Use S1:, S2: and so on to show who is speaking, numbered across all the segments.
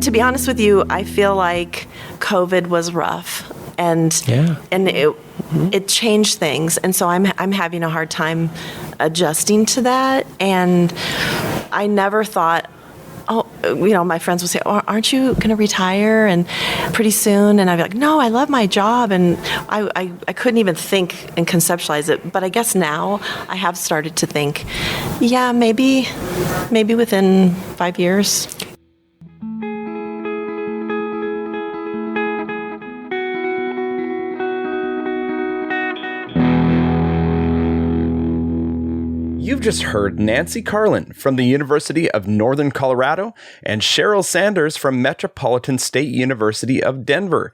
S1: to be honest with you, I feel like COVID was rough, and it changed things, and so I'm having a hard time adjusting to that. And I never thought, my friends would say, aren't you going to retire and pretty soon? And I'd be like, no, I love my job. And I couldn't even think and conceptualize it. But I guess now I have started to think, yeah, maybe within 5 years.
S2: You've just heard Nancy Karlin from the University of Northern Colorado and Cheryl Sanders from Metropolitan State University of Denver.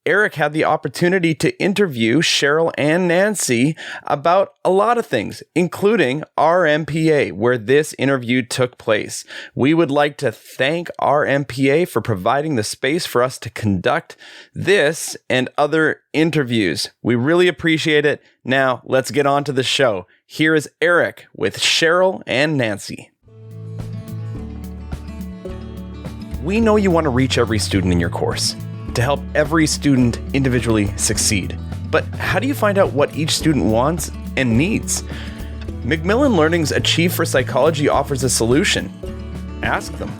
S2: Eric had the opportunity to interview Cheryl and Nancy about a lot of things, including RMPA, where this interview took place. We would like to thank RMPA for providing the space for us to conduct this and other interviews. We really appreciate it. Now, let's get on to the show. Here is Eric with Cheryl and Nancy. We know you want to reach every student in your course, to help every student individually succeed. But how do you find out what each student wants and needs? Macmillan Learning's Achieve for Psychology offers a solution. Ask them.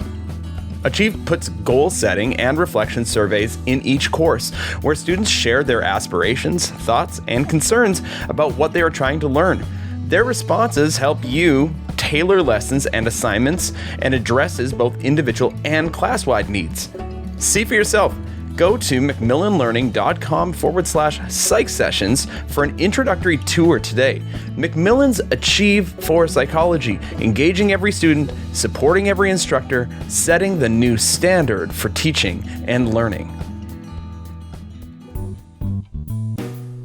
S2: Achieve puts goal setting and reflection surveys in each course, where students share their aspirations, thoughts, and concerns about what they are trying to learn. Their responses help you tailor lessons and assignments and addresses both individual and class-wide needs. See for yourself. Go to macmillanlearning.com/psych sessions for an introductory tour today. Macmillan's Achieve for Psychology, engaging every student, supporting every instructor, setting the new standard for teaching and learning.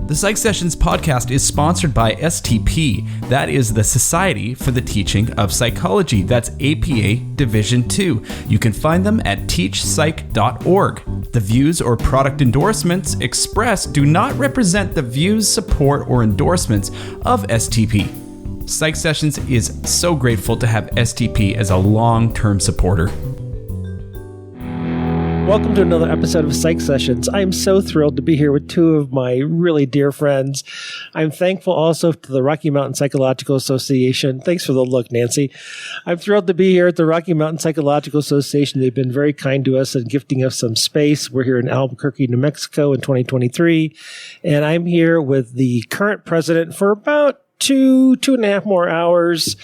S3: The Psych Sessions podcast is sponsored by STP. That is the Society for the Teaching of Psychology. That's APA Division 2. You can find them at teachpsych.org. The views or product endorsements expressed do not represent the views, support, or endorsements of STP. Psych Sessions is so grateful to have STP as a long-term supporter.
S4: Welcome to another episode of Psych Sessions. I'm so thrilled to be here with two of my really dear friends. I'm thankful also to the Rocky Mountain Psychological Association. Thanks for the look, Nancy. I'm thrilled to be here at the Rocky Mountain Psychological Association. They've been very kind to us and gifting us some space. We're here in Albuquerque, New Mexico in 2023. And I'm here with the current president for about two and a half more hours.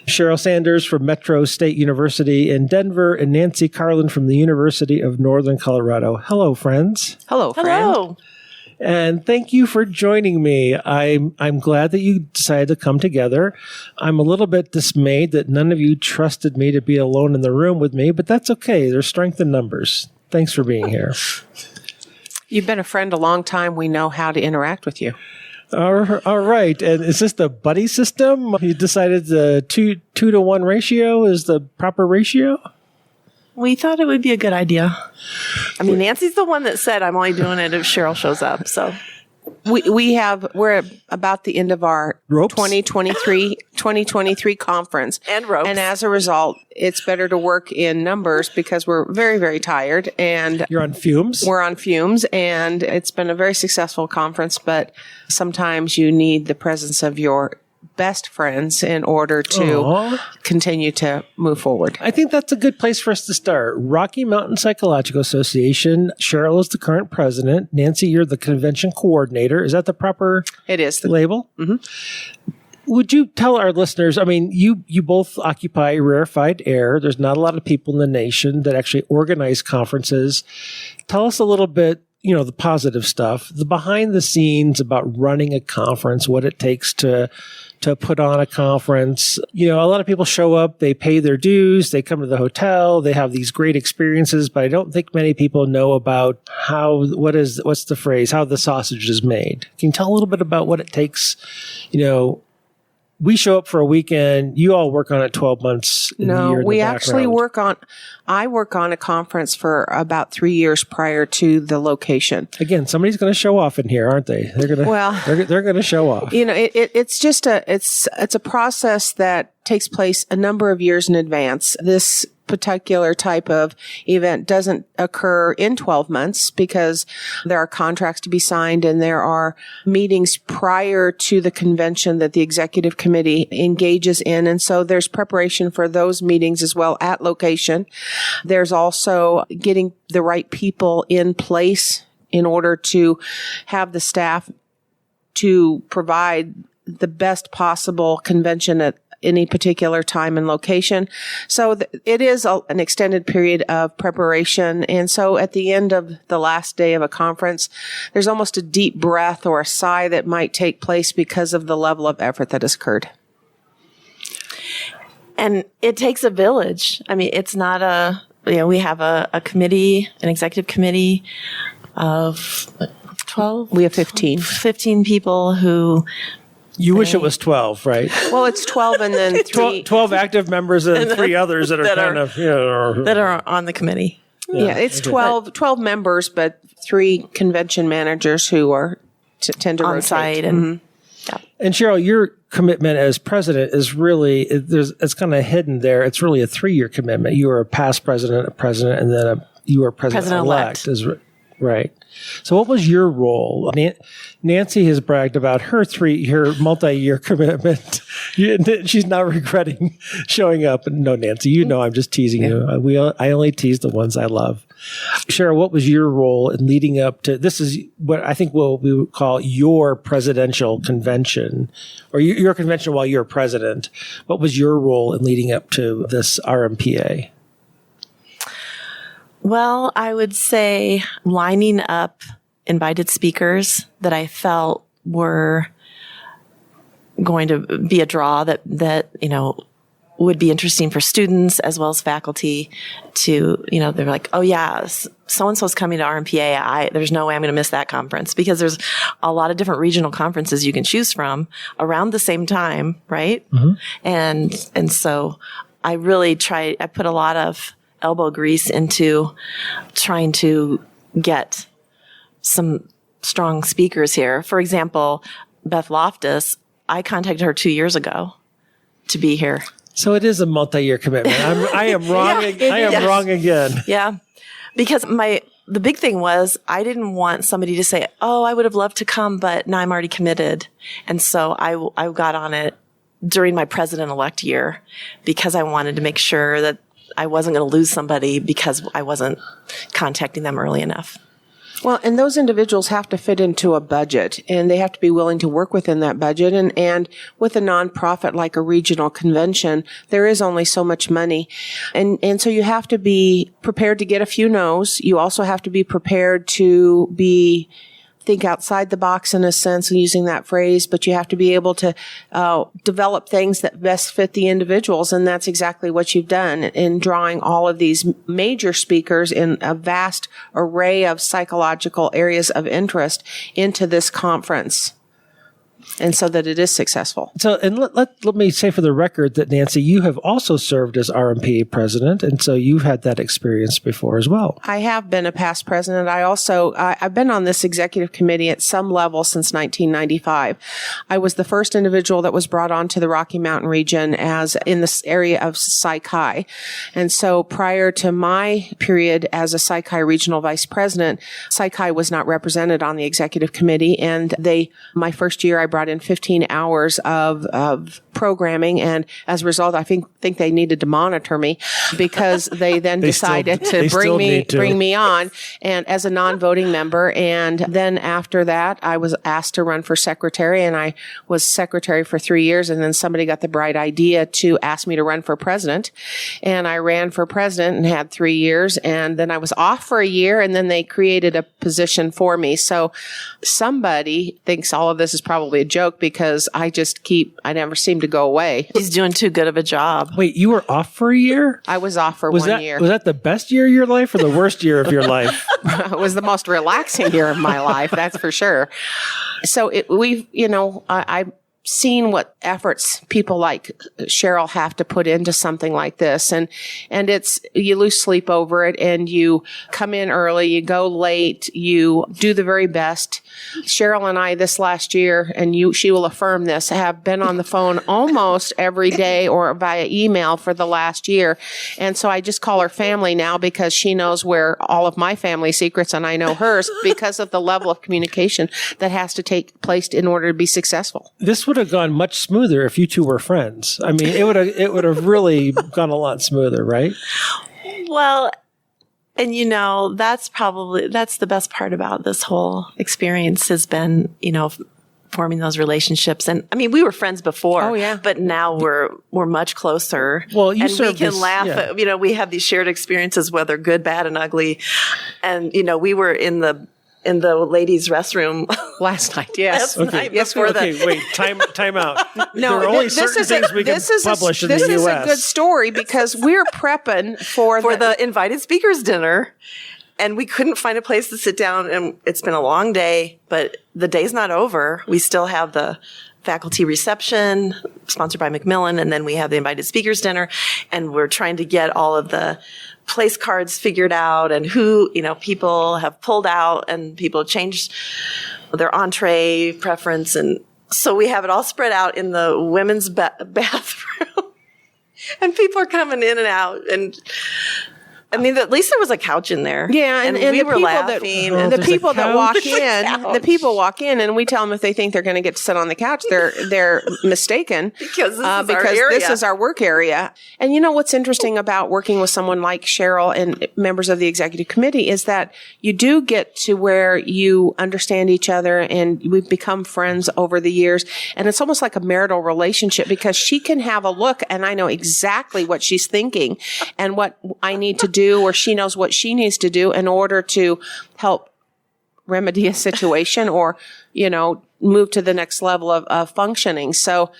S4: Cheryl Sanders from Metro State University in Denver, and Nancy Karlin from the University of Northern Colorado. Hello, friends.
S5: Hello, friend.
S1: Hello.
S4: And thank you for joining me. I'm glad that you decided to come together. I'm a little bit dismayed that none of you trusted me to be alone in the room with me, but that's okay. There's strength in numbers. Thanks for being here.
S5: You've been a friend a long time. We know how to interact with you.
S4: All right. And is this the buddy system? You decided the 2-to-1 ratio is the proper ratio?
S1: We thought it would be a good idea. I mean, Nancy's the one that said I'm only doing it if Cheryl shows up. So
S5: we're about the end of our
S4: Ropes?
S5: 2023 conference.
S1: And ropes.
S5: And as a result, it's better to work in numbers because we're very, very tired. And
S4: You're on fumes?
S5: we're on fumes. And it's been a very successful conference, but sometimes you need the presence of your best friends in order to continue to move forward.
S4: I think that's a good place for us to start. Rocky Mountain Psychological Association. Cheryl is the current president. Nancy, you're the convention coordinator. Is that the proper
S5: It is.
S4: label?
S5: Mm-hmm.
S4: Would you tell our listeners, I mean, you both occupy rarefied air. There's not a lot of people in the nation that actually organize conferences. Tell us a little bit, the positive stuff, the behind the scenes about running a conference, what it takes to put on a conference. A lot of people show up, they pay their dues, they come to the hotel, they have these great experiences, but I don't think many people know about what's the phrase, how the sausage is made. Can you tell a little bit about what it takes? We show up for a weekend. You all work on it 12 months in the year.
S5: No, we actually I work on a conference for about 3 years prior to the location.
S4: Again, somebody's going to show off in here, aren't they? They're going to show off.
S5: It's just it's a process that takes place a number of years in advance. This particular type of event doesn't occur in 12 months because there are contracts to be signed and there are meetings prior to the convention that the executive committee engages in. And so there's preparation for those meetings as well at location. There's also getting the right people in place in order to have the staff to provide the best possible convention at any particular time and location. So it is an extended period of preparation. And so at the end of the last day of a conference, there's almost a deep breath or a sigh that might take place because of the level of effort that has occurred.
S1: And it takes a village. I mean, it's not we have a committee, an executive committee of 12?
S5: We have 15.
S1: 15 people who...
S4: You wish it was 12, right?
S5: Well, it's 12 and then
S4: 12 active members and 3 others that are
S1: that are on the committee.
S5: Yeah, it's 12 members, but 3 convention managers who are tend to
S1: on
S5: rotate.
S1: site. And,
S4: And Cheryl, your commitment as president is really, it's kind of hidden there. It's really a 3-year commitment. You were a past president, and then you were president-elect. Right. So what was your role? Nancy has bragged about her multi-year commitment. She's not regretting showing up. No, Nancy, I'm just teasing you. I only tease the ones I love. Cheryl, what was your role in leading up to, this is what I think we would call your presidential convention, or your convention while you're president. What was your role in leading up to this RMPA?
S1: Well, I would say lining up invited speakers that I felt were going to be a draw that would be interesting for students as well as faculty to, they're like, oh yeah, so-and-so's coming to RMPA. There's no way I'm going to miss that conference, because there's a lot of different regional conferences you can choose from around the same time. Right. Mm-hmm. And so I really I put a lot of elbow grease into trying to get some strong speakers here. For example, Beth Loftus, I contacted her 2 years ago to be here.
S4: So it is a multi-year commitment. I am wrong. I am wrong again.
S1: Yeah, because the big thing was I didn't want somebody to say, "Oh, I would have loved to come, but now I'm already committed," and so I got on it during my president-elect year because I wanted to make sure that I wasn't going to lose somebody because I wasn't contacting them early enough.
S5: Well, and those individuals have to fit into a budget, and they have to be willing to work within that budget. And with a nonprofit like a regional convention, there is only so much money. And so you have to be prepared to get a few no's. You also have to be prepared to think outside the box in a sense, using that phrase, but you have to be able to develop things that best fit the individuals. And that's exactly what you've done in drawing all of these major speakers in a vast array of psychological areas of interest into this conference. And so that it is successful.
S4: So, and let me say for the record that, Nancy, you have also served as RMPA president, and so you've had that experience before as well.
S5: I have been a past president. I've been on this executive committee at some level since 1995. I was the first individual that was brought on to the Rocky Mountain region as in this area of Psych-High. And so prior to my period as a Psych-High regional vice president, Psych-High was not represented on the executive committee, and my first year I brought in 15 hours of programming, and as a result, I think they needed to monitor me because they then decided to bring me on and as a non-voting member. And then after that, I was asked to run for secretary, and I was secretary for 3 years. And then somebody got the bright idea to ask me to run for president, and I ran for president and had 3 years. And then I was off for a year, and then they created a position for me. So somebody thinks all of this is probably a joke because I never seem to go away.
S1: He's doing too good of a job.
S4: Wait, you were off for a year?
S5: I was off for 1 year.
S4: Was that the best year of your life or the worst year of your life?
S5: It was the most relaxing year of my life, that's for sure. So seen what efforts people like Cheryl have to put into something like this. And it's, you lose sleep over it, and you come in early, you go late, you do the very best. Cheryl and I this last year, and she will affirm this, have been on the phone almost every day or via email for the last year. And so I just call her family now, because she knows where all of my family secrets and I know hers, because of the level of communication that has to take place in order to be successful.
S4: This would have gone much smoother if you two were friends. I mean, it would have really gone a lot smoother, right?
S1: Well, and that's the best part about this whole experience has been, forming those relationships. And I mean, we were friends before.
S5: Oh, yeah.
S1: But now we're much closer.
S4: Well, you
S1: and we
S4: served
S1: can
S4: as-
S1: laugh
S4: yeah.
S1: at, we have these shared experiences, whether good, bad, and ugly. And, we were in the ladies' restroom
S5: Last night, yes.
S1: last night before
S4: Okay, wait, time out.
S5: No,
S4: there are only
S5: this
S4: certain
S5: is
S4: things we can publish in the U.S.
S5: This is a good story, because we're prepping for
S1: the invited speakers dinner. And we couldn't find a place to sit down, and it's been a long day, but the day's not over. We still have the faculty reception sponsored by Macmillan, and then we have the invited speakers dinner, and we're trying to get all of the place cards figured out, and who, people have pulled out, and people have changed their entree preference. And so we have it all spread out in the women's bathroom, and people are coming in and out. And I mean, at least there was a couch in there.
S5: Yeah, and
S1: we
S5: the
S1: were
S5: people
S1: laughing.
S4: Well,
S1: and
S5: the
S4: there's a
S5: people that walk
S1: couch.
S5: in, the people walk in, and we tell them if they think they're going to get to sit on the couch, they're mistaken,
S1: Because this is our
S5: because
S1: area.
S5: this is our work area. And what's interesting about working with someone like Cheryl and members of the executive committee is that you do get to where you understand each other, and we've become friends over the years. And it's almost like a marital relationship, because she can have a look, and I know exactly what she's thinking and what I need to do, or she knows what she needs to do in order to help remedy a situation or, move to the next level of functioning. So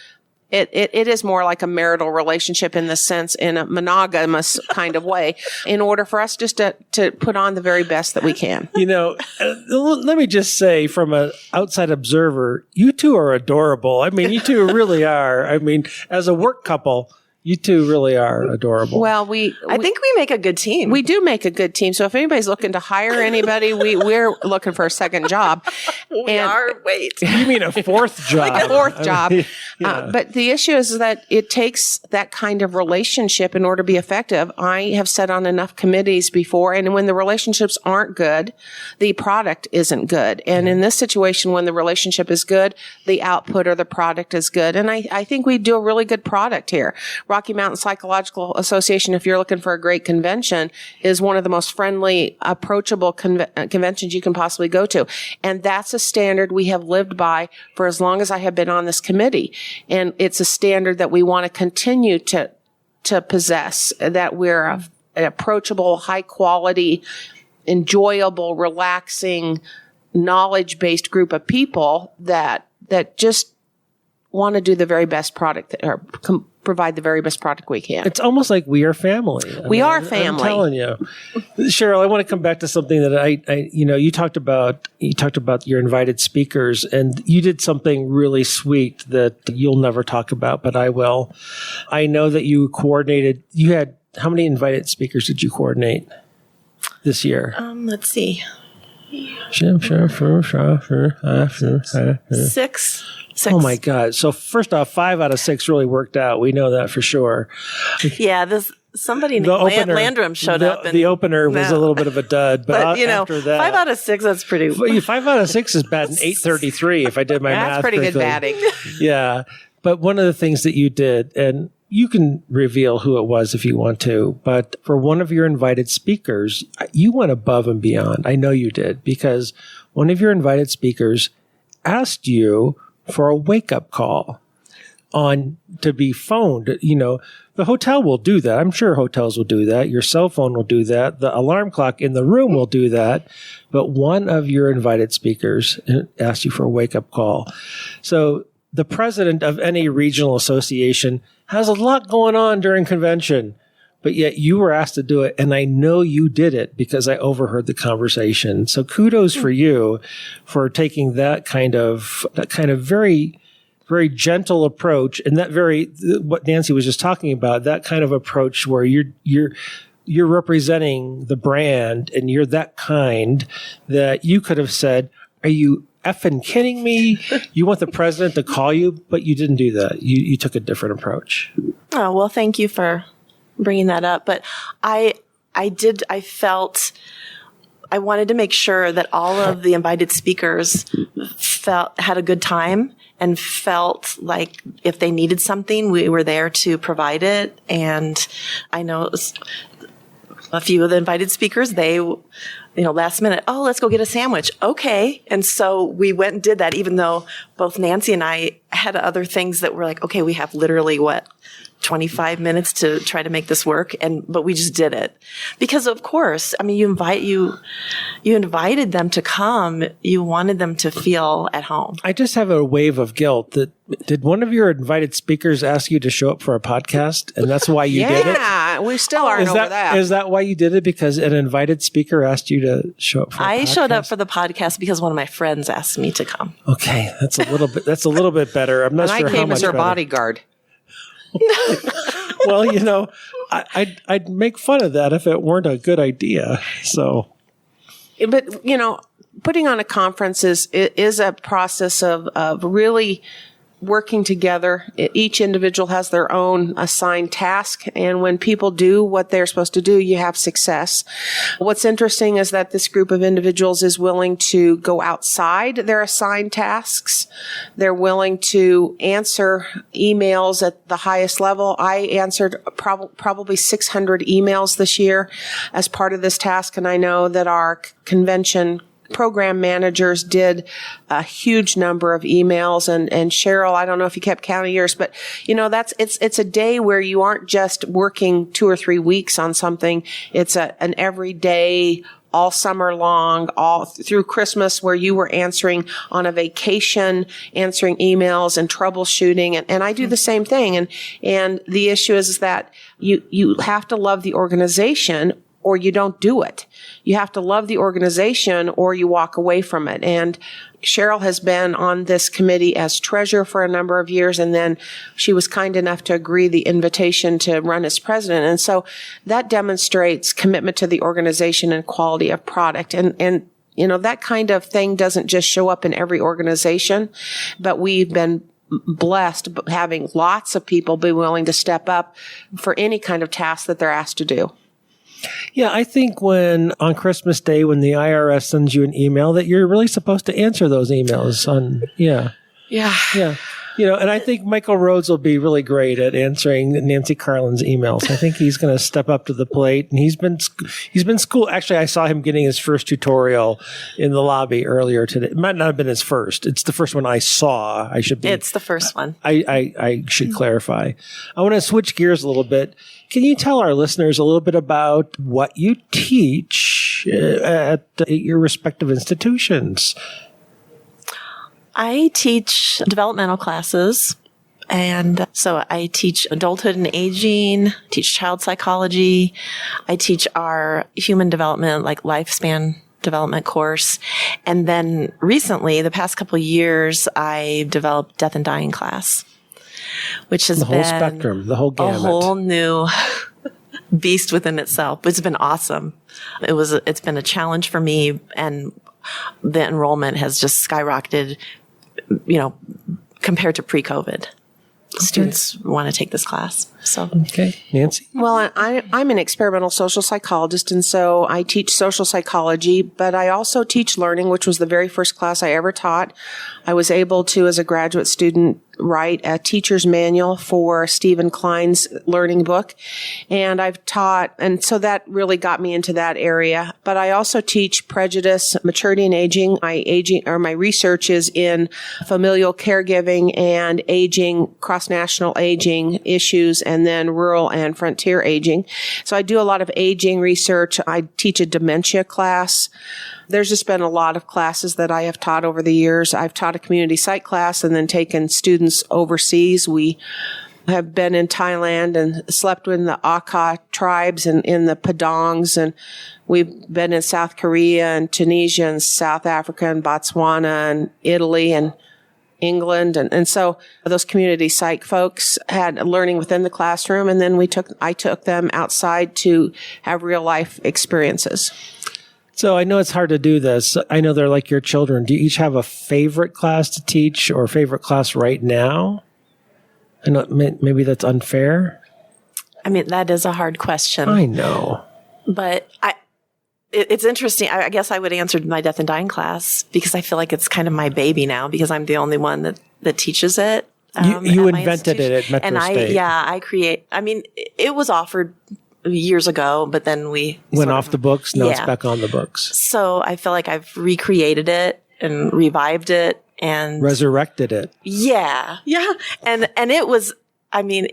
S5: it is more like a marital relationship in the sense, in a monogamous kind of way, in order for us just to put on the very best that we can.
S4: Let me just say, from an outside observer, you two are adorable. I mean, you two really are. I mean, as a work couple, you two really are adorable.
S5: Well,
S1: I think we make a good team.
S5: we do make a good team. So if anybody's looking to hire anybody, we're looking for a second job.
S1: We are. Wait.
S4: You mean a fourth job?
S5: Like a fourth job.
S4: Yeah.
S5: But the issue is that it takes that kind of relationship in order to be effective. I have sat on enough committees before, and when the relationships aren't good, the product isn't good. And in this situation, when the relationship is good, the output or the product is good. And I think we do a really good product here. Rocky Mountain Psychological Association, if you're looking for a great convention, is one of the most friendly, approachable conventions you can possibly go to. And that's a standard we have lived by for as long as I have been on this committee. And it's a standard that we want to continue to possess, that we're an approachable, high quality, enjoyable, relaxing, knowledge-based group of people that just want to do the very best product or provide the very best product we can.
S4: It's almost like we are family.
S5: We are family.
S4: I'm telling you, Cheryl. I want to come back to something that you talked about. You talked about your invited speakers, and you did something really sweet that you'll never talk about, but I will. I know that you coordinated. You had how many invited speakers did you coordinate this year?
S1: Let's see. 6.
S4: Oh my God. So first off, 5 out of 6 really worked out. We know that for sure.
S1: Yeah, somebody named Landrum showed up.
S4: The opener was a little bit of a dud, but after that,
S1: 5 out of 6, that's pretty.
S4: 5 out of 6 is batting .833 if I did my math.
S5: That's pretty good
S4: correctly.
S5: batting.
S4: Yeah. But one of the things that you did, and you can reveal who it was if you want to, but for one of your invited speakers, you went above and beyond. I know you did, because one of your invited speakers asked you for a wake-up call to be phoned. The hotel will do that. I'm sure hotels will do that. Your cell phone will do that. The alarm clock in the room will do that. But one of your invited speakers asked you for a wake-up call. So the president of any regional association has a lot going on during convention, but yet you were asked to do it. And I know you did it because I overheard the conversation. So kudos for you for taking that kind of very very gentle approach, and that what Nancy was just talking about, that kind of approach where you're representing the brand and you're that kind that you could have said, "Are you effing kidding me? You want the president to call you?" But you didn't do that. You took a different approach.
S1: Oh, well, thank you for bringing that up. But I felt I wanted to make sure that all of the invited speakers had a good time and felt like if they needed something, we were there to provide it. And I know a few of the invited speakers, they, last minute, "Oh, let's go get a sandwich." Okay. And so we went and did that, even though both Nancy and I had other things that were like, okay, we have literally 25 minutes to try to make this work. But we just did it because, of course, I mean, you invited them to come. You wanted them to feel at home.
S4: I just have a wave of guilt did one of your invited speakers ask you to show up for a podcast, and that's why you did it?
S5: Yeah, we still aren't over that.
S4: Is that why you did it? Because an invited speaker asked you to show up for a podcast?
S1: I showed up for the podcast because one of my friends asked me to come.
S4: Okay, that's a little bit better. I'm not
S5: and
S4: sure
S5: I came
S4: how much
S5: as her
S4: better.
S5: bodyguard.
S4: Well, I'd make fun of that if it weren't a good idea. So,
S5: But, putting on a conference is a process of really working together. Each individual has their own assigned task. And when people do what they're supposed to do, you have success. What's interesting is that this group of individuals is willing to go outside their assigned tasks. They're willing to answer emails at the highest level. I answered probably 600 emails this year as part of this task. And I know that our convention program managers did a huge number of emails, and Cheryl, I don't know if you kept count of yours, but it's a day where you aren't just working 2 or 3 weeks on something. It's an everyday, all summer long, all through Christmas, where you were answering on a vacation, answering emails and troubleshooting. And I do the same thing. And the issue is that you have to love the organization or you don't do it. You have to love the organization or you walk away from it. And Cheryl has been on this committee as treasurer for a number of years, and then she was kind enough to agree the invitation to run as president. And so that demonstrates commitment to the organization and quality of product. And that kind of thing doesn't just show up in every organization, but we've been blessed having lots of people be willing to step up for any kind of task that they're asked to do.
S4: Yeah, I think on Christmas Day, when the IRS sends you an email, that you're really supposed to answer those emails Yeah. And I think Michael Rhodes will be really great at answering Nancy Karlin's emails. I think he's going to step up to the plate, and he's been schooled. Actually, I saw him getting his first tutorial in the lobby earlier today. It might not have been his first. It's the first one I saw. It's
S1: the first one.
S4: I should clarify. I want to switch gears a little bit. Can you tell our listeners a little bit about what you teach at your respective institutions?
S1: I teach developmental classes, and so I teach adulthood and aging, teach child psychology. I teach our human development, like lifespan development course. And then recently, the past couple of years, I developed death and dying class, which has been
S4: the whole spectrum, the whole gamut.
S1: A whole new beast within itself. It's been awesome. It's been a challenge for me, and the enrollment has just skyrocketed, compared to pre-COVID. Students want to take this class. So,
S4: okay, Nancy.
S5: Well, I'm an experimental social psychologist, and so I teach social psychology, but I also teach learning, which was the very first class I ever taught. I was able to, as a graduate student, write a teacher's manual for Stephen Klein's learning book. And I've taught, and so that really got me into that area. But I also teach prejudice, maturity and aging. My research is in familial caregiving and aging, cross-national aging issues, and then rural and frontier aging. So I do a lot of aging research. I teach a dementia class. There's just been a lot of classes that I have taught over the years. I've taught a community psych class and then taken students overseas. We have been in Thailand and slept with the Akha tribes and in the Padangs, and we've been in South Korea and Tunisia and South Africa and Botswana and Italy and England. And so those community psych folks had learning within the classroom. And then I took them outside to have real life experiences.
S4: So I know it's hard to do this. I know they're like your children. Do you each have a favorite class to teach or favorite class right now? I know maybe that's unfair.
S1: I mean, that is a hard question.
S4: I know.
S1: But it's interesting. I guess I would answer my death and dying class because I feel like it's kind of my baby now because I'm the only one that teaches it.
S4: You invented it at Metro State.
S1: I mean, it was offered years ago, but then we
S4: went off the books. Now it's back on the books.
S1: So I feel like I've recreated it and revived it and resurrected
S4: it.
S1: Yeah. Yeah. And it was, I mean,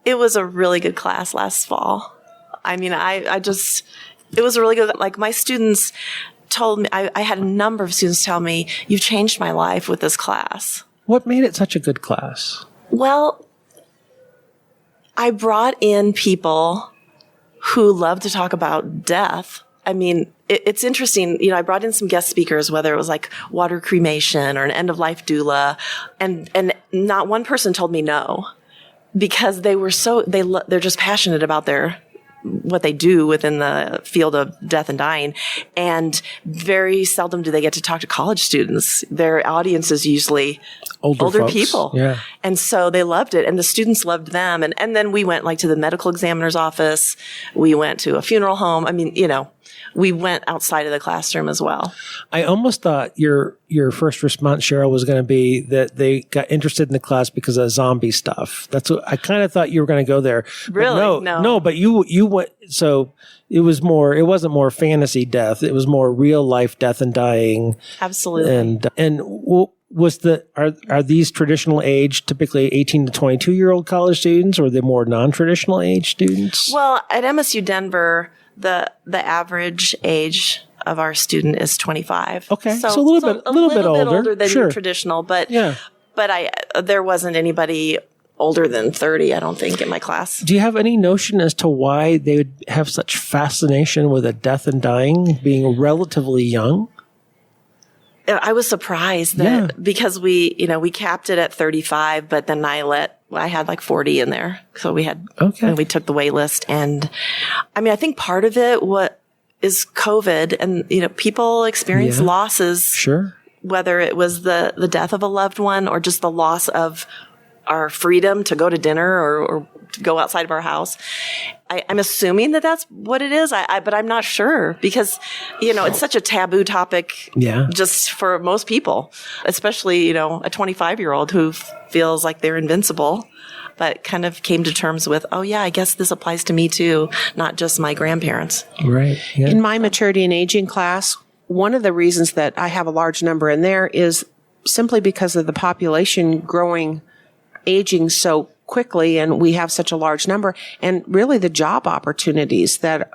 S1: it was a really good class last fall. I mean, it was really good. Like my students told me, I had a number of students tell me, you've changed my life with this class.
S4: What made it such a good class?
S1: Well, I brought in people who love to talk about death. I mean, it's interesting. You know, I brought in some guest speakers, whether it was like water cremation or an end of life doula, and not one person told me no, because they were they're just passionate about what they do within the field of death and dying. And very seldom do they get to talk to college students. Their audience is usually older people.
S4: Yeah.
S1: And so they loved it and the students loved them. And then we went like to the medical examiner's office. We went to a funeral home. I mean, you know, we went outside of the classroom as well.
S4: I almost thought your first response, Cheryl, was going to be that they got interested in the class because of zombie stuff. That's what I kind of thought you were going to go there.
S1: Really?
S4: No, but you went, so it wasn't more fantasy death. It was more real life death and dying.
S1: Absolutely.
S4: Are these traditional age typically 18 to 22-year-old college students, or are they more non-traditional age students?
S1: Well, at MSU Denver, the average age of our student is 25.
S4: Okay, so a little bit older
S1: than
S4: sure.
S1: your traditional, but
S4: yeah.
S1: But there wasn't anybody older than 30, I don't think, in my class.
S4: Do you have any notion as to why they would have such fascination with a death and dying being relatively young?
S1: I was surprised that because we capped it at 35, but then I had like 40 in there. So and we took the wait list. And I mean, I think part of it is COVID and, you know, people experience losses.
S4: Sure.
S1: Whether it was the death of a loved one or just the loss of our freedom to go to dinner or to go outside of our house. I'm assuming that that's what it is, but I'm not sure because, you know, it's such a taboo topic just for most people, especially, you know, a 25-year-old who feels like they're invincible, but kind of came to terms with, oh, yeah, I guess this applies to me too, not just my grandparents.
S4: Right. Yeah.
S5: In my maturity and aging class, one of the reasons that I have a large number in there is simply because of the population aging so quickly, and we have such a large number, and really the job opportunities that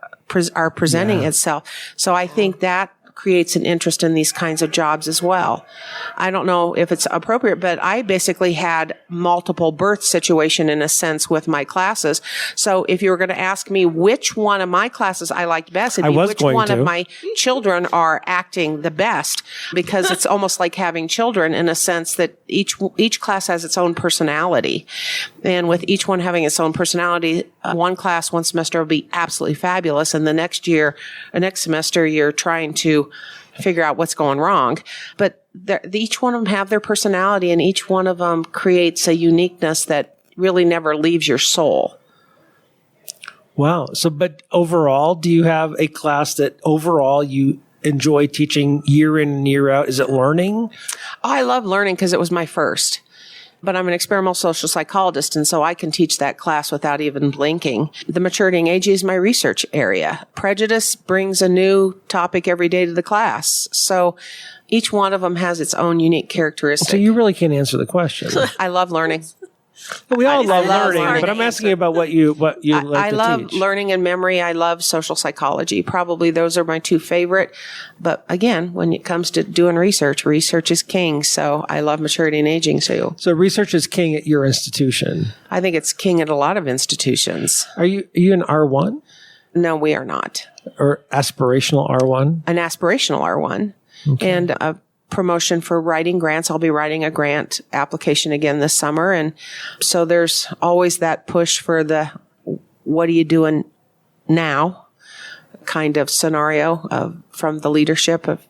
S5: are presenting itself. So I think that creates an interest in these kinds of jobs as well. I don't know if it's appropriate, but I basically had multiple birth situation in a sense with my classes. So if you were going to ask me which one of my classes I liked best, it'd be which one of my children are acting the best, because it's almost like having children in a sense that each class has its own personality. And with each one having its own personality, one class, one semester will be absolutely fabulous. And the next semester, you're trying to figure out what's going wrong. But each one of them have their personality, and each one of them creates a uniqueness that really never leaves your soul.
S4: Wow. So, but overall, do you have a class that overall you enjoy teaching year in and year out? Is it learning?
S5: Oh, I love learning because it was my first. But I'm an experimental social psychologist, and so I can teach that class without even blinking. The maturity and aging is my research area. Prejudice brings a new topic every day to the class. So each one of them has its own unique characteristic.
S4: So you really can't answer the question.
S5: I love learning.
S4: We all love learning, but I'm asking about what you like to teach.
S5: I love learning and memory. I love social psychology. Probably those are my two favorite. But again, when it comes to doing research is king. So I love maturity and aging too.
S4: So research is king at your institution.
S5: I think it's king at a lot of institutions.
S4: Are you an R1?
S5: No, we are not.
S4: Or aspirational R1?
S5: An aspirational R1.
S4: Okay.
S5: And promotion for writing grants. I'll be writing a grant application again this summer. And so there's always that push for the, what are you doing now kind of scenario from the leadership of.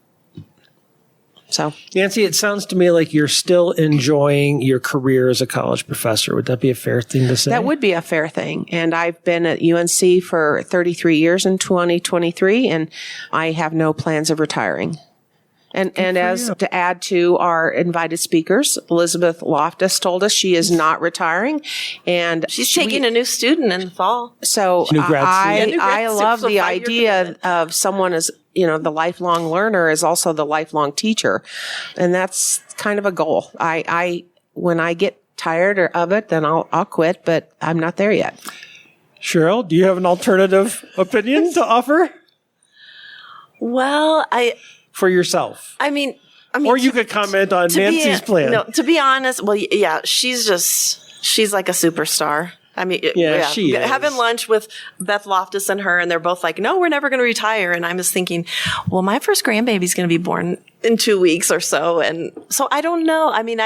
S5: So,
S4: Nancy, it sounds to me like you're still enjoying your career as a college professor. Would that be a fair thing to say?
S5: That would be a fair thing. And I've been at UNC for 33 years in 2023, and I have no plans of retiring. And as to add to our invited speakers, Elizabeth Loftus told us she is not retiring, and
S1: she's taking a new student in the fall.
S5: So I love the idea of someone as, the lifelong learner is also the lifelong teacher. And that's kind of a goal. When I get tired of it, then I'll quit, but I'm not there yet.
S4: Cheryl, do you have an alternative opinion to offer?
S1: Well,
S4: for yourself.
S1: I mean,
S4: or you could comment on Nancy's plan.
S1: No, to be honest, well, yeah, she's like a superstar. I mean,
S4: she is.
S1: Having lunch with Beth Loftus and her, and they're both like, no, we're never going to retire. And I was thinking, well, my first grandbaby's going to be born in 2 weeks or so. And so I don't know. I mean,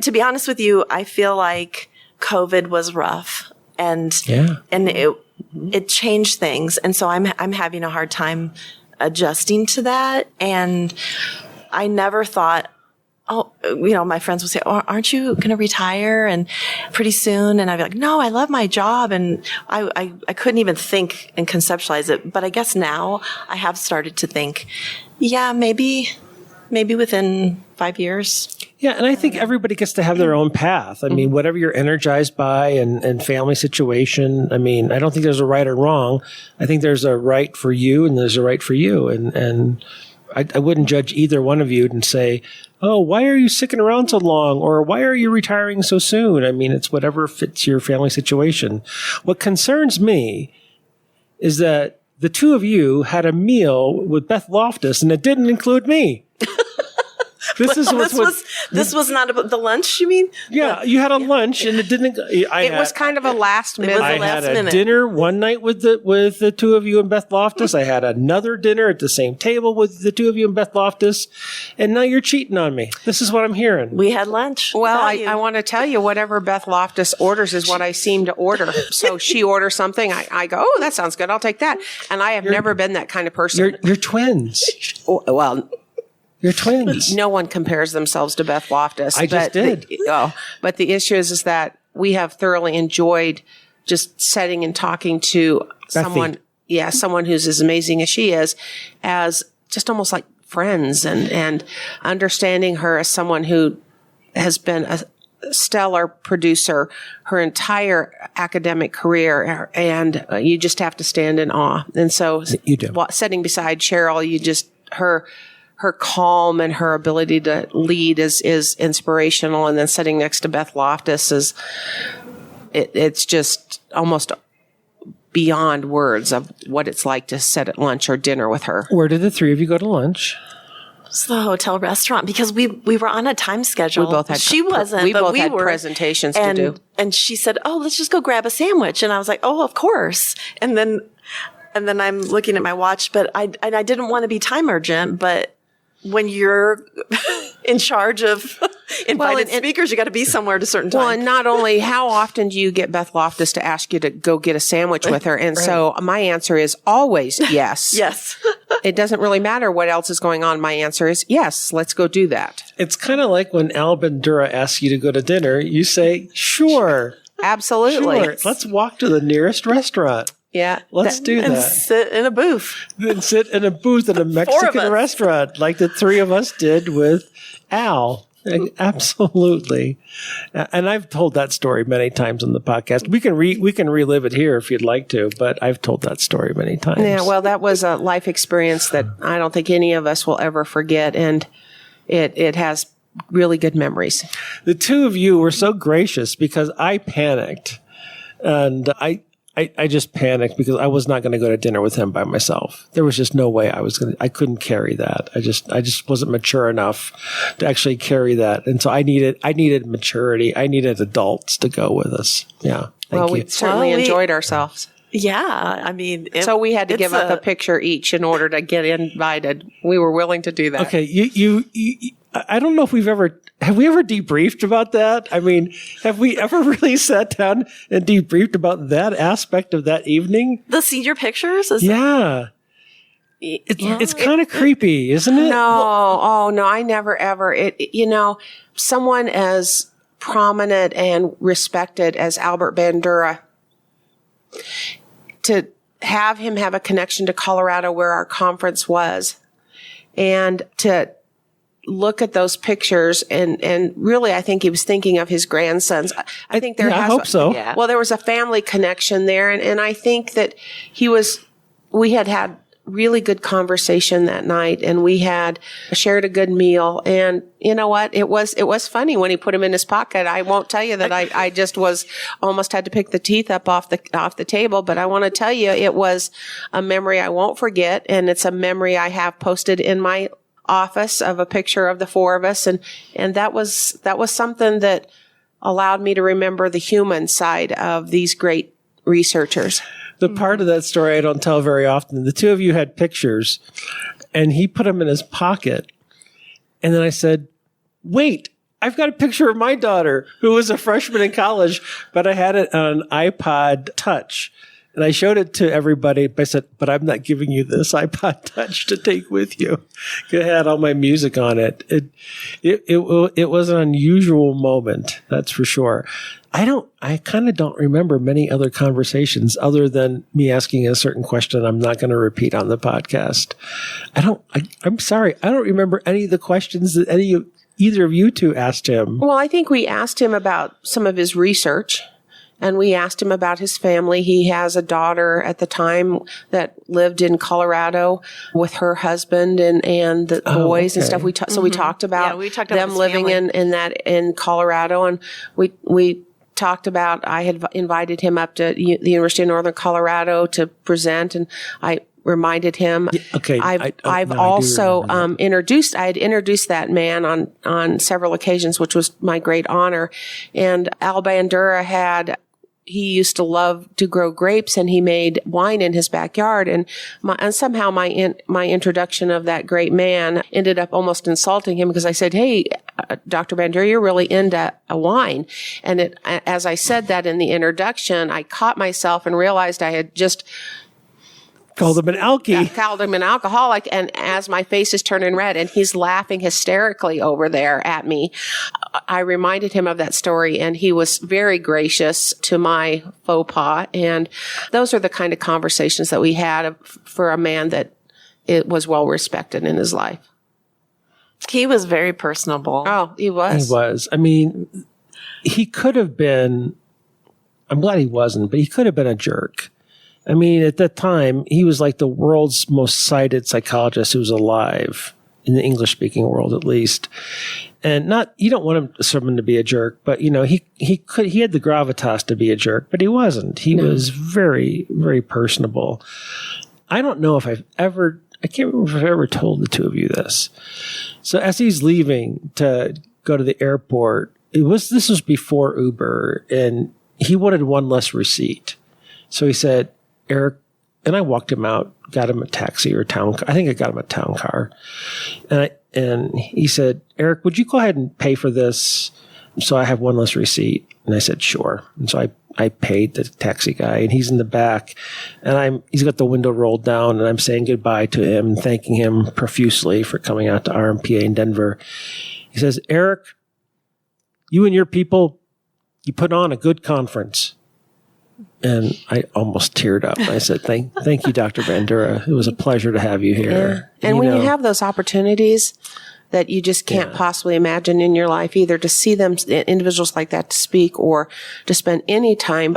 S1: to be honest with you, I feel like COVID was rough and it changed things. And so I'm having a hard time adjusting to that. And I never thought, my friends would say, oh, aren't you going to retire and pretty soon? And I'd be like, no, I love my job. And I couldn't even think and conceptualize it. But I guess now I have started to think, yeah, maybe within 5 years.
S4: Yeah, and I think everybody gets to have their own path. I mean, whatever you're energized by and family situation, I mean, I don't think there's a right or wrong. I think there's a right for you and there's a right for you. And I wouldn't judge either one of you and say, oh, why are you sticking around so long? Or why are you retiring so soon? I mean, it's whatever fits your family situation. What concerns me is that the two of you had a meal with Beth Loftus and it didn't include me. This
S1: was not about the lunch, you mean?
S4: Yeah, you had a lunch and it didn't.
S5: It was kind of a last minute.
S4: I had a dinner one night with the two of you and Beth Loftus. I had another dinner at the same table with the two of you and Beth Loftus. And now you're cheating on me. This is what I'm hearing.
S1: We had lunch.
S5: Well, I want to tell you, whatever Beth Loftus orders is what I seem to order. So she orders something, I go, oh, that sounds good. I'll take that. And I have never been that kind of person.
S4: You're twins.
S5: Well,
S4: you're twins.
S5: No one compares themselves to Beth Loftus.
S4: I just did.
S5: But the issue is that we have thoroughly enjoyed just sitting and talking to someone who's as amazing as she is, as just almost like friends, and understanding her as someone who has been a stellar producer her entire academic career, and you just have to stand in awe. And so
S4: you do.
S5: Sitting beside Cheryl, her calm and her ability to lead is inspirational. And then sitting next to Beth Loftus it's just almost beyond words of what it's like to sit at lunch or dinner with her.
S4: Where did the three of you go to lunch?
S1: It's the hotel restaurant because we were on a time schedule.
S5: We both had
S1: she wasn't,
S5: we
S1: but
S5: both
S1: we
S5: had
S1: were
S5: presentations to do.
S1: And she said, "Oh, let's just go grab a sandwich." And I was like, "Oh, of course." And then I'm looking at my watch, but I didn't want to be time urgent, but when you're in charge of invited speakers, you got to be somewhere at a certain time.
S5: Well, and not only, how often do you get Beth Loftus to ask you to go get a sandwich with her? And so my answer is always yes.
S1: Yes.
S5: It doesn't really matter what else is going on. My answer is yes, let's go do that.
S4: It's kind of like when Albert Bandura asks you to go to dinner, you say, sure.
S5: Absolutely.
S4: Sure. Let's walk to the nearest restaurant.
S5: Yeah.
S4: Let's do that.
S1: And sit in a booth.
S4: Then sit in a booth at a Mexican restaurant like the three of us did with Al. Absolutely. And I've told that story many times on the podcast. We can relive it here if you'd like to, but I've told that story many times.
S5: Yeah, well, that was a life experience that I don't think any of us will ever forget, and it has really good memories.
S4: The two of you were so gracious because I panicked, and I just panicked because I was not going to go to dinner with him by myself. There was just no way I couldn't carry that. I just wasn't mature enough to actually carry that. And so I needed maturity. I needed adults to go with us. Yeah.
S5: We certainly enjoyed ourselves.
S1: Yeah, I mean,
S5: So we had to give up a picture each in order to get invited. We were willing to do that.
S4: Okay, you I don't know if have we ever debriefed about that? I mean, have we ever really sat down and debriefed about that aspect of that evening?
S1: The senior pictures?
S4: Yeah. It's kind of creepy, isn't it?
S5: No, no, I never ever. Someone as prominent and respected as Albert Bandura, to have him have a connection to Colorado where our conference was, and to look at those pictures and really, I think he was thinking of his grandsons. I think
S4: I hope so.
S1: Yeah.
S5: Well, there was a family connection there, and I think that we had really good conversation that night, and we had shared a good meal. And you know what? It was funny when he put him in his pocket. I won't tell you that I just was almost had to pick the teeth up off the table, but I want to tell you it was a memory I won't forget, and it's a memory I have posted in my office of a picture of the four of us, and that was something that allowed me to remember the human side of these great researchers.
S4: The part of that story I don't tell very often. The two of you had pictures, and he put them in his pocket. And then I said, wait, I've got a picture of my daughter who was a freshman in college, but I had it on an iPod Touch. And I showed it to everybody, but I said, but I'm not giving you this iPod Touch to take with you. It had all my music on it. It was an unusual moment, that's for sure. I kind of don't remember many other conversations other than me asking a certain question I'm not going to repeat on the podcast. I'm sorry. I don't remember any of the questions that either of you two asked him.
S5: Well, I think we asked him about some of his research, and we asked him about his family. He has a daughter at the time that lived in Colorado with her husband and the boys and stuff. So we talked about, them living in Colorado, and we talked about, I had invited him up to the University of Northern Colorado to present, and I reminded him.
S4: Okay.
S5: I've also introduced that man on several occasions, which was my great honor. And Al Bandura he used to love to grow grapes, and he made wine in his backyard. And somehow my introduction of that great man ended up almost insulting him, because I said, "Hey, Dr. Bandura, you're really into a wine." And as I said that in the introduction, I caught myself and realized I had just
S4: called him an alky.
S5: Called him an alcoholic. And as my face is turning red and he's laughing hysterically over there at me, I reminded him of that story, and he was very gracious to my faux pas. And those are the kind of conversations that we had for a man that it was well respected in his life.
S1: He was very personable.
S5: Oh, he was.
S4: He was. I mean, he could have been, I'm glad he wasn't, but he could have been a jerk. I mean, at that time, he was like the world's most cited psychologist who was alive, in the English-speaking world at least. And you don't want someone to be a jerk, but he had the gravitas to be a jerk, but he wasn't. He was very, very personable. I don't know if I can't remember if I've ever told the two of you this. So as he's leaving to go to the airport, this was before Uber, and he wanted one less receipt. So he said, "Eric," and I walked him out, got him a taxi or a town car. I think I got him a town car. And he said, "Eric, would you go ahead and pay for this so I have one less receipt?" And I said, "Sure." And so I paid the taxi guy, and he's in the back, and he's got the window rolled down, and I'm saying goodbye to him and thanking him profusely for coming out to RMPA in Denver. He says, "Eric, you and your people, you put on a good conference." And I almost teared up. I said, thank you, Dr. Bandura. It was a pleasure to have you here.
S5: Yeah. And when you have those opportunities that you just can't possibly imagine in your life, either to see them, individuals like that, to speak, or to spend any time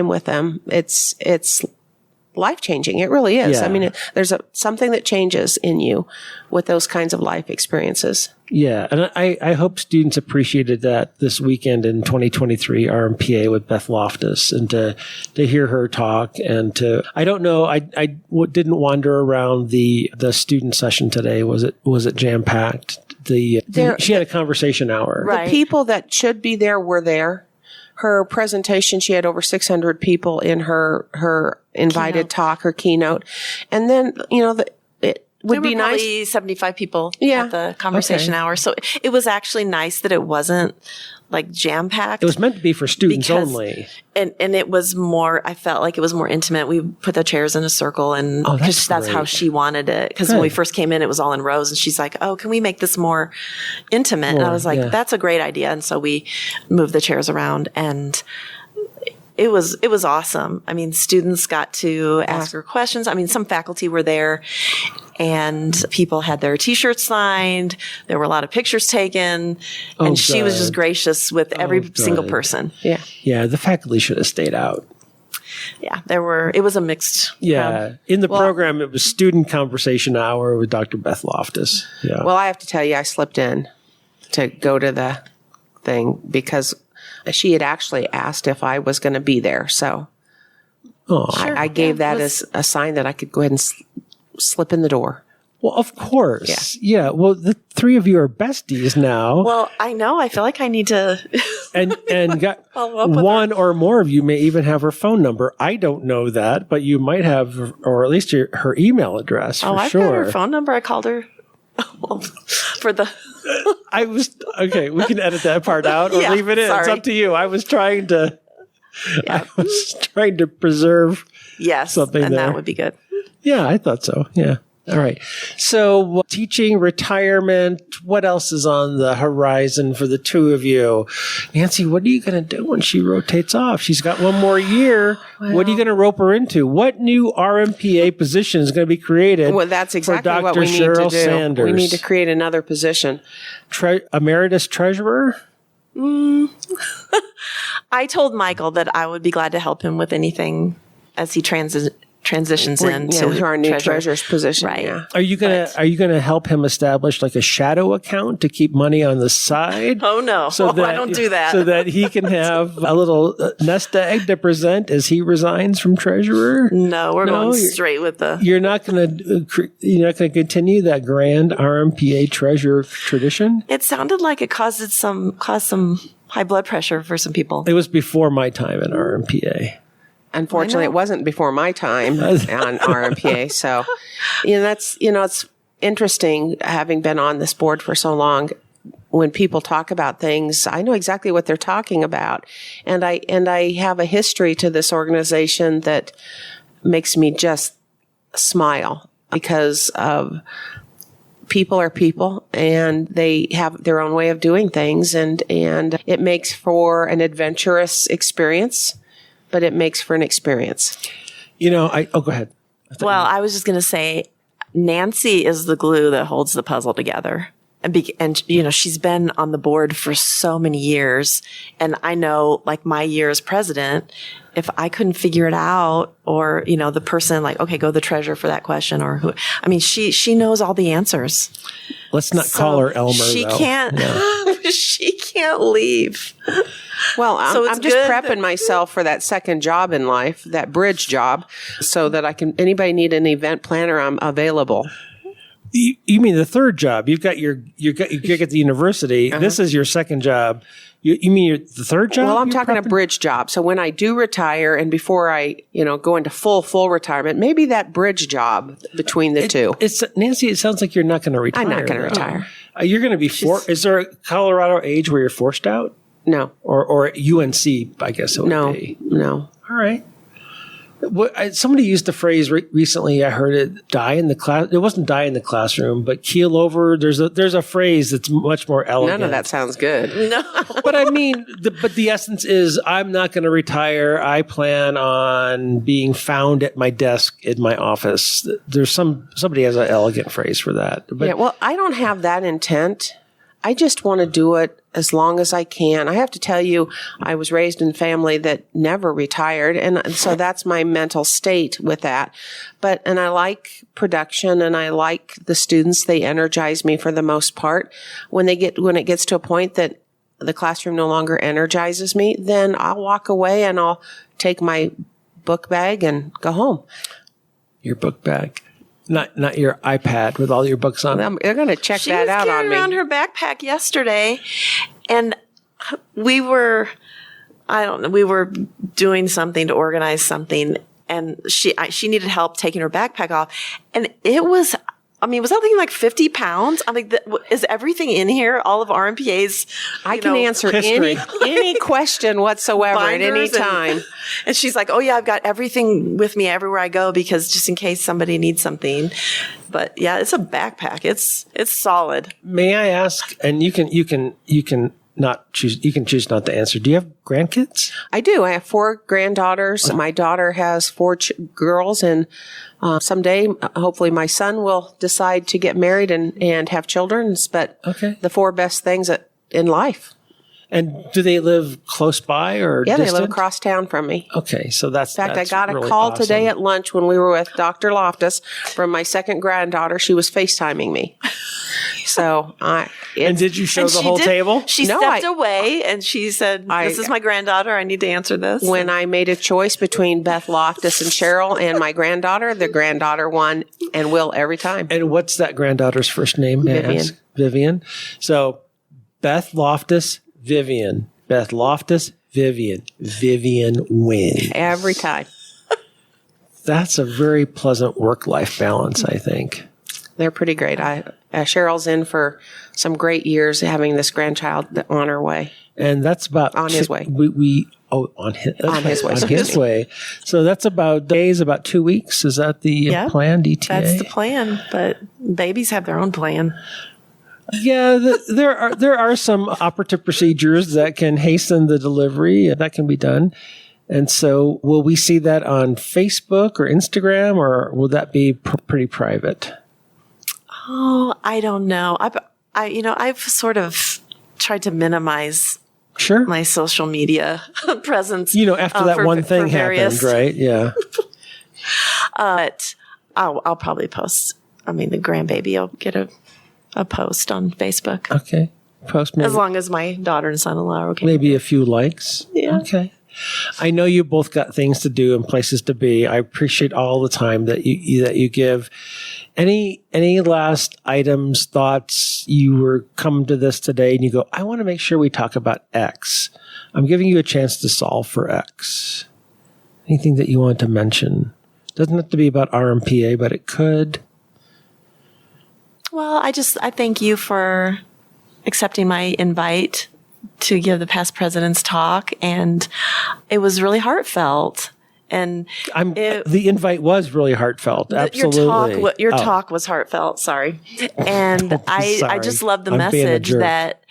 S5: with them, it's life-changing. It really is.
S4: Yeah.
S5: I mean, there's something that changes in you with those kinds of life experiences.
S4: Yeah, and I hope students appreciated that this weekend in 2023 RMPA with Beth Loftus, and to hear her talk, and I don't know, I didn't wander around the student session today. Was it jam packed? She had a conversation hour.
S5: Right. The people that should be there were there. her presentation, she had over 600 people in her invited talk, her keynote. And then, it would be nice.
S1: Probably 75 people
S5: Yeah.
S1: at the conversation hour. So it was actually nice that it wasn't like jam packed.
S4: It was meant to be for students only.
S1: And it was more, I felt like it was more intimate. We put the chairs in a circle and
S4: that's
S1: that's how
S4: great.
S1: she wanted it. Because when we first came in, it was all in rows and she's like, oh, can we make this more intimate? And I was like, that's a great idea. And so we moved the chairs around and it was awesome. I mean, students got to ask her questions. I mean, some faculty were there and people had their T-shirts signed. There were a lot of pictures taken. And she was just gracious with every single person.
S5: Yeah.
S4: Yeah, the faculty should have stayed out.
S1: Yeah, it was a mixed.
S4: In the program, it was student conversation hour with Dr. Beth Loftus. Yeah.
S5: Well, I have to tell you, I slipped in to go to the thing because she had actually asked if I was going to be there. So I gave that as a sign that I could go ahead and slip in the door.
S4: Well, of course. Yeah. Well, the three of you are besties now.
S1: Well, I know. I feel like I need to.
S4: and got
S1: Follow up with
S4: one or more of you may even have her phone number. I don't know that, but you might have, or at least her email address for
S1: I've
S4: sure.
S1: got her phone number. I called her for the.
S4: Okay, we can edit that part out or leave it in. It's
S1: sorry.
S4: up to you. I was trying to preserve something
S1: and
S4: there.
S1: that would be good.
S4: Yeah, I thought so. Yeah. All right. So teaching, retirement, what else is on the horizon for the two of you? Nancy, what are you going to do when she rotates off? She's got one more year. What are you going to rope her into? What new RMPA position is going to be created?
S5: Well, that's exactly
S4: for
S5: what
S4: Dr.
S5: we need
S4: Cheryl
S5: to do.
S4: Sanders?
S5: We need to create another position.
S4: Emeritus treasurer?
S1: I told Michael that I would be glad to help him with anything as he transitions into
S5: our new treasurer's position.
S1: Right.
S5: Yeah.
S4: Are you gonna help him establish like a shadow account to keep money on the side?
S1: Oh no, I don't do that.
S4: So that he can have a little nest egg to present as he resigns from treasurer.
S1: No, we're going straight with the.
S4: You're not gonna continue that grand RMPA treasurer tradition.
S1: It sounded like it caused some high blood pressure for some people.
S4: It was before my time at RMPA.
S5: Unfortunately, it wasn't before my time on RMPA. So, it's interesting having been on this board for so long. When people talk about things, I know exactly what they're talking about. And I have a history to this organization that makes me just smile because of people are people and they have their own way of doing things. And it makes for an adventurous experience. But it makes for an experience.
S4: Go ahead.
S1: Well, I was just going to say, Nancy is the glue that holds the puzzle together. And she's been on the board for so many years. And I know, like, my year as president, if I couldn't figure it out or, the person like, okay, go the treasurer for that question or who, I mean, she knows all the answers.
S4: Let's not call her Elmer.
S1: She can't, she can't leave.
S5: Well, I'm just
S1: good
S5: prepping myself for that second job in life, that bridge job, so that anybody need an event planner, I'm available.
S4: You mean the third job? You've got your gig at the university. This is your second job. You mean the third job?
S5: Well, I'm talking a bridge job. So when I do retire and before I, go into full retirement, maybe that bridge job between the two.
S4: It's Nancy, it sounds like you're not going to retire.
S5: I'm not going to retire.
S4: You're going to be is there a Colorado age where you're forced out?
S5: No.
S4: Or UNC, I guess it would be.
S5: No.
S4: All right. Somebody used the phrase recently. I heard it die in the class. It wasn't die in the classroom, but keel over. There's a phrase that's much more elegant.
S5: None of that sounds good.
S1: No.
S4: But I mean, the essence is I'm not going to retire. I plan on being found at my desk in my office. There's somebody has an elegant phrase for that. But
S5: well, I don't have that intent. I just want to do it as long as I can. I have to tell you, I was raised in a family that never retired. And so that's my mental state with that. And I like production and I like the students. They energize me for the most part. When it gets to a point that the classroom no longer energizes me, then I'll walk away and I'll take my book bag and go home.
S4: Your book bag. Not your iPad with all your books on it.
S5: They're going to check that out on me.
S1: She was carrying around her backpack yesterday, and we were I don't know, we were doing something to organize something, and she needed help taking her backpack off. And it was, was that thing like 50 pounds? I'm like, is everything in here? All of RMPA's,
S5: I can answer any question whatsoever at any time.
S1: And she's like, oh yeah, I've got everything with me everywhere I go, because just in case somebody needs something. But yeah, it's a backpack. It's solid.
S4: May I ask, and you can not choose, you can choose not to answer. Do you have grandkids?
S5: I do. I have 4 granddaughters. My daughter has 4 girls, and someday, hopefully, my son will decide to get married and have children. But the 4 best things in life.
S4: And do they live close by or distant?
S5: They live across town from me.
S4: Okay, so that's
S5: in fact, I got
S4: really
S5: a call
S4: awesome.
S5: today at lunch when we were with Dr. Loftus from my second granddaughter. She was FaceTiming me. So
S4: and did you show the whole table?
S1: She stepped away and she said, this is my granddaughter. I need to answer this.
S5: When I made a choice between Beth Loftus and Cheryl and my granddaughter, the granddaughter won and will every time.
S4: And what's that granddaughter's first name?
S5: Vivian.
S4: Vivian. So Beth Loftus, Vivian. Beth Loftus, Vivian. Vivian wins.
S5: Every time.
S4: That's a very pleasant work-life balance, I think.
S5: They're pretty great. Cheryl's in for some great years having this grandchild on her way.
S4: And that's about
S5: on his way.
S4: On his way. So that's about 2 weeks. Is that the plan, DTA?
S1: That's the plan, but babies have their own plan.
S4: Yeah, there are some operative procedures that can hasten the delivery. That can be done. And so will we see that on Facebook or Instagram, or will that be pretty private?
S1: Oh, I don't know. I've sort of tried to minimize my social media presence.
S4: After that one thing happened, right? Yeah.
S1: But I'll probably post. The grandbaby will get a post on Facebook.
S4: Okay. Post maybe.
S1: As long as my daughter and son-in-law are okay.
S4: Maybe a few likes.
S1: Yeah.
S4: Okay. I know you both got things to do and places to be. I appreciate all the time that you give. Any last items, thoughts? You were coming to this today and you go, I want to make sure we talk about X. I'm giving you a chance to solve for X. Anything that you want to mention? Doesn't have to be about RMPA, but it could.
S1: Well, I thank you for accepting my invite to give the past president's talk, and it was really heartfelt. And
S4: the invite was really heartfelt. Absolutely.
S1: Your talk was heartfelt. Sorry. And I just love the message that,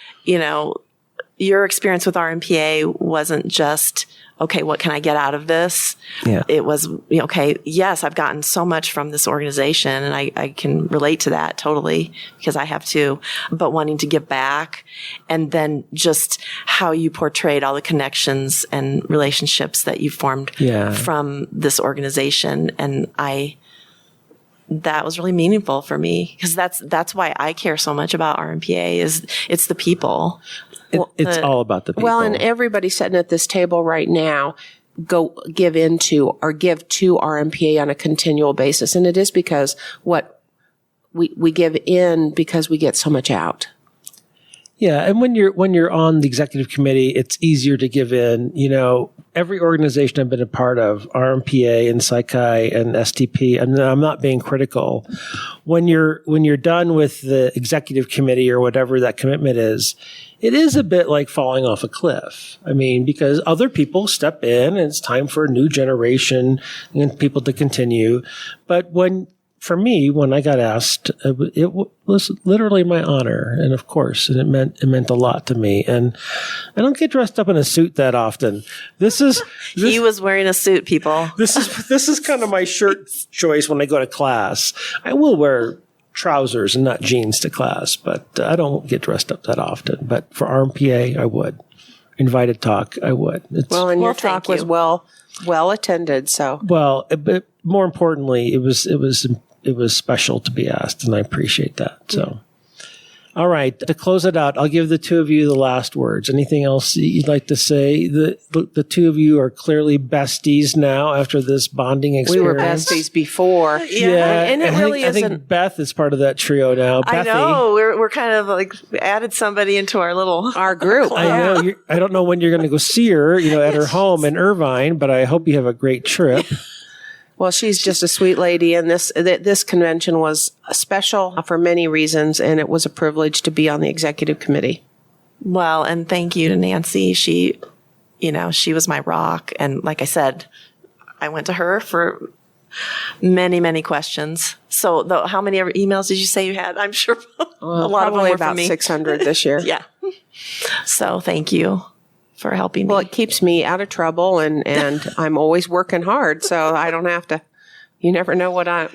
S1: your experience with RMPA wasn't just, okay, what can I get out of this?
S4: Yeah.
S1: It was, okay, yes, I've gotten so much from this organization, and I can relate to that totally, because I have too, but wanting to give back, and then just how you portrayed all the connections and relationships that you formed from this organization. And that was really meaningful for me, because that's why I care so much about RMPA is it's the people.
S4: It's all about the people.
S5: Well, and everybody sitting at this table right now give to RMPA on a continual basis. And it is because we give in because we get so much out.
S4: Yeah, and when you're on the executive committee, it's easier to give in. Every organization I've been a part of, RMPA and PsyChi and STP, and I'm not being critical. When you're done with the executive committee or whatever that commitment is, it is a bit like falling off a cliff. Because other people step in and it's time for a new generation and people to continue. But for me, when I got asked, it was literally my honor, and of course, and it meant a lot to me. And I don't get dressed up in a suit that often.
S1: He was wearing a suit, people.
S4: This is kind of my shirt choice when I go to class. I will wear trousers and not jeans to class, but I don't get dressed up that often. But for RMPA, I would. Invited talk, I would.
S5: Your talk was well attended. So
S4: but more importantly, it was special to be asked, and I appreciate that. So, All right. To close it out, I'll give the two of you the last words. Anything else you'd like to say? The two of you are clearly besties now after this bonding experience.
S5: We were besties before.
S4: Yeah,
S5: And it really
S4: I
S5: isn't.
S4: think Beth is part of that trio now.
S1: I
S4: Bethy.
S1: know we're kind of like added somebody into our little
S5: Our group.
S4: I know. I don't know when you're going to go see her, at her home in Irvine, but I hope you have a great trip.
S5: Well, she's just a sweet lady, and this convention was special for many reasons, and it was a privilege to be on the executive committee.
S1: Well, and thank you to Nancy. She was my rock. And like I said, I went to her for many, many questions. So how many emails did you say you had? I'm sure a lot of them
S5: Probably
S1: were
S5: about
S1: from me.
S5: 600 this year.
S1: Yeah. So thank you for helping me.
S5: Well, it keeps me out of trouble, and I'm always working hard, so I don't have to. You never know what I'd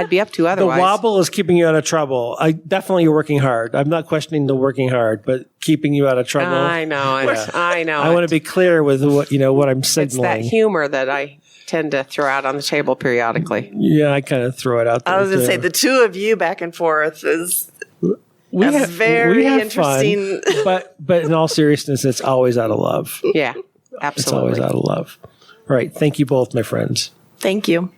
S5: be up to otherwise.
S4: The wobble is keeping you out of trouble. Definitely you're working hard. I'm not questioning the working hard, but keeping you out of trouble.
S5: I know. I know.
S4: I want to be clear with what I'm
S5: It's
S4: signaling.
S5: that humor that I tend to throw out on the table periodically.
S4: Yeah, I kind of throw it out there.
S1: I was going to say
S4: too.
S1: the two of you back and forth is
S4: we
S1: a very
S4: have
S1: interesting.
S4: Fun, but in all seriousness, it's always out of love.
S5: Yeah,
S4: It's
S5: absolutely.
S4: always out of love. All right. Thank you both, my friends.
S1: Thank you.